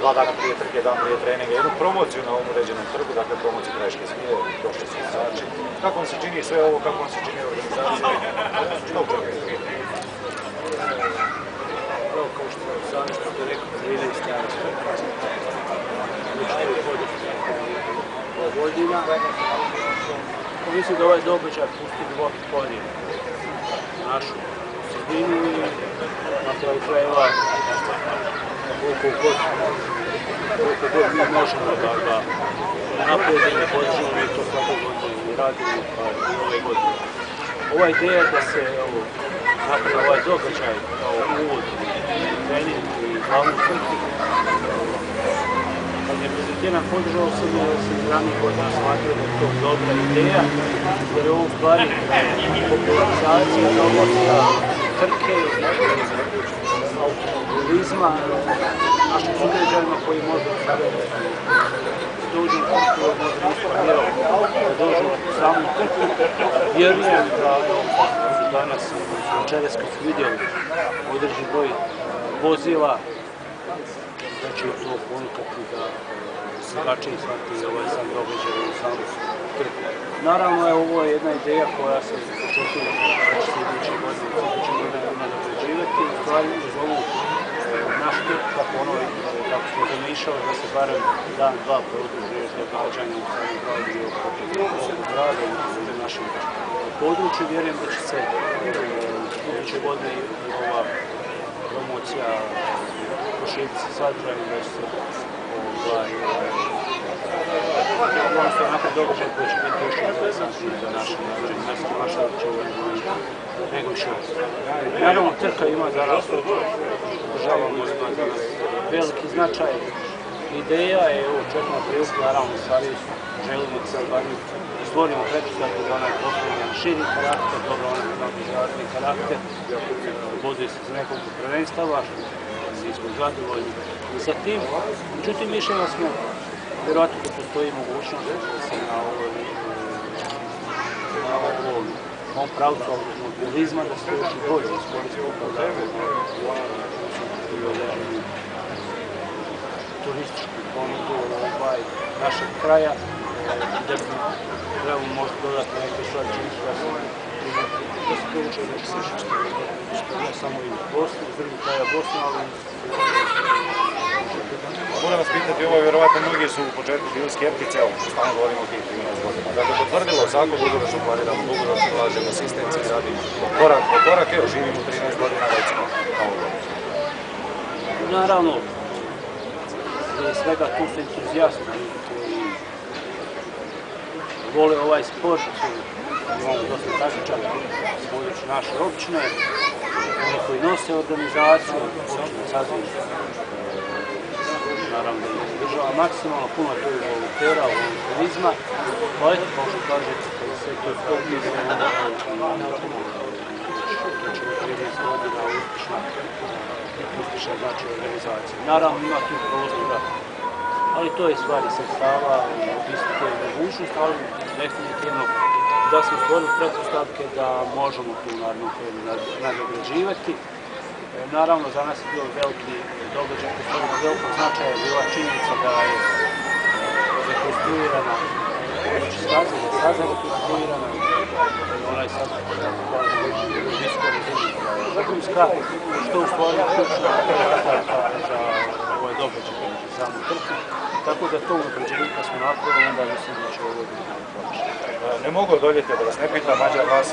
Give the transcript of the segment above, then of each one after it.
2 dana prije trke, dan prije treninga, jednu promociju na ovom uređenom trgu, dakle promociju Krajiške smije, došli su vozači. Kako vam se čini sve ovo, kako vam se čini organizacija? Što očekujete? Evo, kao što sami ste rekli, 13 strana godina. Mislim da ovaj događaj pusti duboki korijen našu sredinu i na kraju krajeva koliko god mi možemo da napredimo i podržimo mi to svake godine i radimo i ove godine. Ova ideja da se napravi ovaj događaj kao uvod i trening i glavnu trku, kad je prezentiran, podržao sam jer sam ranije godina smatrao da je to dobra ideja, jer je ovo stvari popularizacija domosta trke, automobilizma, našim sugrađanima koji možda sada dođu u trku, možda nisu planirali da dođu u samu trku. Vjerujem da danas, večeras kad su vidjeli određen broj vozila, da će to ponukati da se drugačije shvati ovaj sam događaj u samu trku. Naravno, ovo je jedna ideja koja se očekuje da će se iduće godine nadograđivati. U stvari, uz ovu naš trk, kako smo zamišljali, da se barem dan, dva produži još do događanja u samom gradu i oko grada i u našem području. Vjerujem da će se iduće godine ova promocija proširiti se sadržajem, da će se onako događaj koji će biti još interesantniji za naše općine nego što. Naravno, trka ima za nas, podržavamo ima za nas veliki značaj. Ideja je ovo četvrna priliku, naravno Savez želimo da stvorimo pretpostavke za onaj poslovni širi karakter, dobro onaj međunarodni karakter, boduje se za nekoliko prvenstava, svi smo zadovoljni sa tim. Međutim, mišljeno smo vjerojatno da postoji mogućnost da se na ovom pravcu automobilizma da se još i bolje iskoristi turističku ponudu našeg kraja, da bi trebalo možda dodati neke stvari činiti da se privuče neki sličnosti, ne samo i Bosne, iz drugih kraja Bosne, ali moram vas pitati, ovo je vjerovatno mnogi su u početku bili skeptici, evo, stalno govorimo o tih 13 godina. Dakle, potvrdilo svako dugoročno planiramo, dugoročno ulažemo, sistemski radimo, korak po korak, evo, živimo 13 godina, recimo, na ovu godinu. Naravno, prije svega tu su entuzijasti koji vole ovaj sport, imamo dosta takmičara s područja naše općine, oni koji nose organizaciju, općine saziv, naravno da ih država maksimalno, puno je tu i volontera, volonterizma, pa eto, kao što kažete, kada sve to stopi, to će biti 13 godina uspješna znači organizacija. Naravno ima tu prostora, ali to je stvari sredstava, logistike i mogućnost, ali definitivno da smo stvorili pretpostavke da možemo tu naravno nadograđivati. Naravno, za nas je bio veliki događaj, od velikog značaja je bila činjenica da je rekonstruirana staza, da je staza rekonstruirana, onaj sad visko razini vrhunska, što u stvari ključna pretpostavka za ovaj događaj, za samu trku. Tako da to unapređenje kad smo napravili, onda mislim da će ovo biti podrška. Ne mogu odoljeti da vas ne pitam, Mađar vas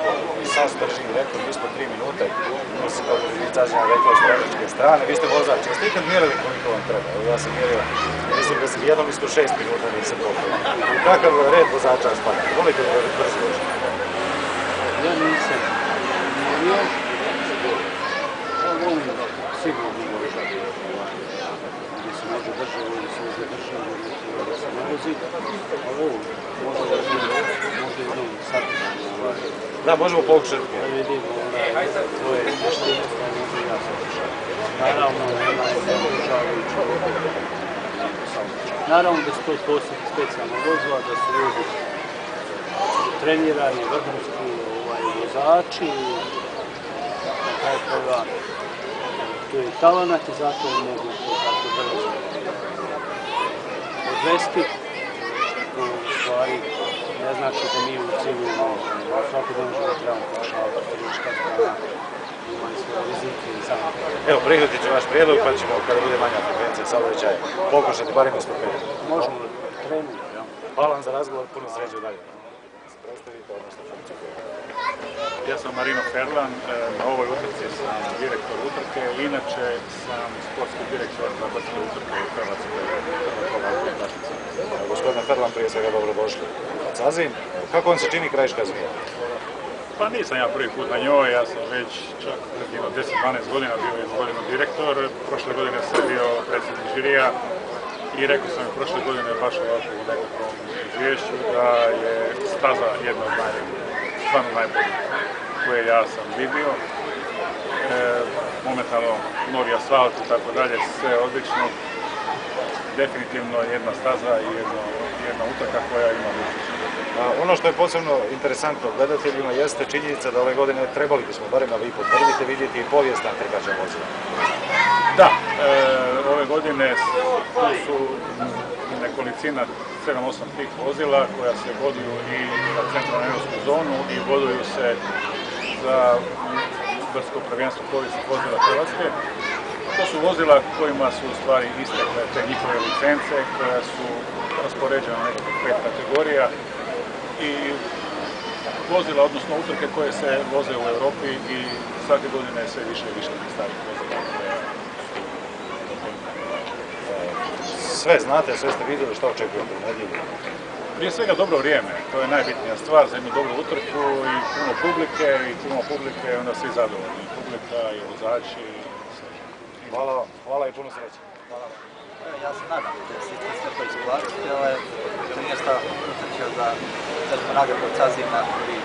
sam drži rekord ispod 3 minute, mislim kako bi Cazina rekao s trenerske strane, vi ste vozač, jeste ikad mjerili koliko vam treba? Evo ja sam mjerio, mislim da sam jednom isto 6 minuta nisam popio. U kakav red vozača spada? Volite da brzo dođe? Ja nisam mjerio, ja volim da sigurno voža, gdje se može držati, gdje se može držati, da se ne vozi, a ovo možda jednom sati. Da, možemo pokušati. Da vidimo tvoje vještine, da možda ja se držam. Naravno, ne održavajući naravno da su to posebno specijalna vozila, da su ljudi trenirani, vrhunski vozači, na kraju toga tu je talenat i zato mogu to tako brzo odvesti. To u stvari ne znači da mi u civilno svakodnevnom životu trebamo pokušavati tržišta strana, imali svoje rizike i zamke. Evo, prihvatit ću vaš prijedlog pa ćemo, kada bude manja frekvencija saobraćaja, pokušati barem ispod 5. Možemo trenuti, ja. Hvala vam za razgovor, puno sreće dalje. Predstavite, odnosno funkciju. Ja sam Marino Ferlan, na ovoj utrci sam direktor utrke, inače sam sportski direktor za brzke utrke u Hrvatskoj. Gospodine Ferlan, prije svega dobrodošli na Cazin. Kako vam se čini Krajiška zmija? Pa nisam ja prvi put na njoj, ja sam već čak 10-12 godina bio izvoljeno direktor. Prošle godine sam bio predsjednik žirija i rekao sam i prošle godine baš ovako u nekakvom izvješću da je staza jedna od stvarno najboljih koje ja sam vidio. Momentalno novi asfalt i tako dalje, sve odlično. Definitivno jedna staza i jedna utrka koja ima budućnost. Ono što je posebno interesantno gledateljima jeste činjenica da ove godine trebali bismo, barem da vi potvrdite, vidjeti i povijesna trkača vozila. Da, ove godine tu su nekolicina 7-8 tih vozila koja se boduju i za centralnu europsku zonu i boduju se za brdsko prvenstvo povijesnih vozila Hrvatske. To su vozila kojima su u stvari istekle te njihove licence koja su raspoređene na nekakvih 5 kategorija i vozila, odnosno utrke koje se voze u Europi i svake godine je sve više i više tih starih vozila. Sve znate, sve ste vidjeli, što očekujete u nedjelju? Prije svega dobro vrijeme, to je najbitnija stvar za jednu dobru utrku i puno publike, onda svi zadovoljni. Publika i vozači. Hvala i puno sreće. Ja se nadam da će se sve to isplatiti. Ovo je trenirska utrčio za Zelko nagradu od Cazina koji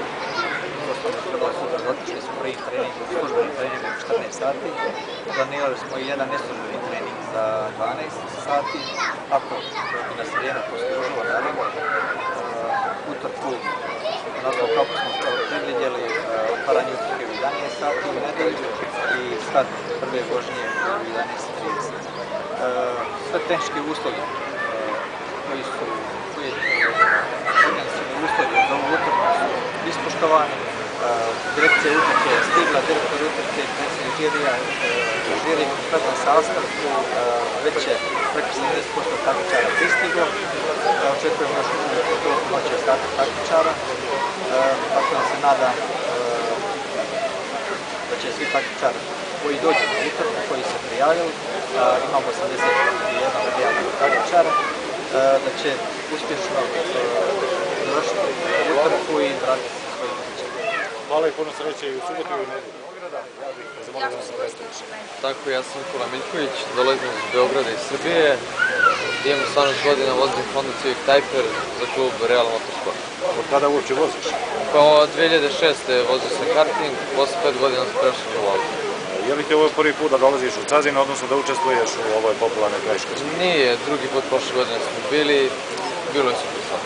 doslovno trebalo sutra otišli su prvim treningom, službenim treningom u 14 sati. Planirali smo i jedan neslužbeni trening za 12 sati. Ako bi nas vrijeme poslužilo, naravno, utrku onako kako smo predvidjeli, otvaranje utrke u 11 sati u nedelju i start prve vožnje u 11:30. Sve tehnički uslovi koji su organizacioni uslovi za ovu utrku su ispoštovani. Direkcija utrke je stigla, direktor utrke, predsjednik žirija, žiri kompletan sastav, već je preko 70% takmičara pristiglo. Očekujemo još toliko noći ostatak takmičara, tako da se nadam da će svi takmičari koji dođu na utrku, koji se prijavili, imamo 81 prijavljenog takmičara, da će uspješno završiti utrku i vratiti se svojim kućama. Hvala i puno sreće i u subotu i u nedjelju. Ja bih zamolio da se predstaviš. Tako, ja sam Nikola Miljković, dolazim iz Beograda i Srbije. Imam 18 godina, vozim Honda Civic Typer za klub Real Motorsport. Od kada uopće voziš? Pa od 2006. vozio sam karting, posle 5 godina sam prešao na vozu. Je li ti ovo prvi put da dolaziš u Cazin, odnosno da učestvuješ u ovoj popularnoj krajiškoj zmiji? Nije, drugi put prošle godine smo bili, bilo je super sad.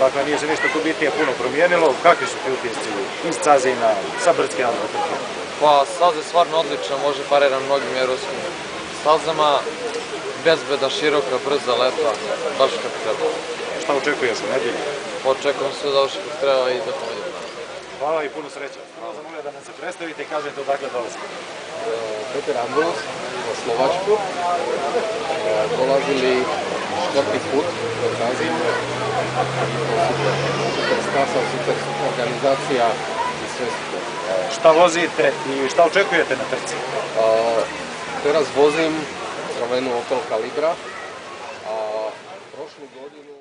Dakle, nije se ništa tu bitnije puno promijenilo. Kakvi su ti utisci iz Cazina sa brdske utrke? Pa staza je stvarno odlična, može parira mnogim evropskim stazama, bezbedna, široka, brza, lepa, baš kako treba. Šta očekuješ u nedjelju? Očekujem se da završi kako treba i da povedem. Hvala i puno sreće. Zamolio da nam se predstavite i kažete odakle dolazite. Peter Ambros, za Slovačku, dolazili 4. put do Cazina, super sam super organizacija i sve super. Šta vozite i šta očekujete na trci? Teraz vozim crvenu Opel Calibra, a prošlu godinu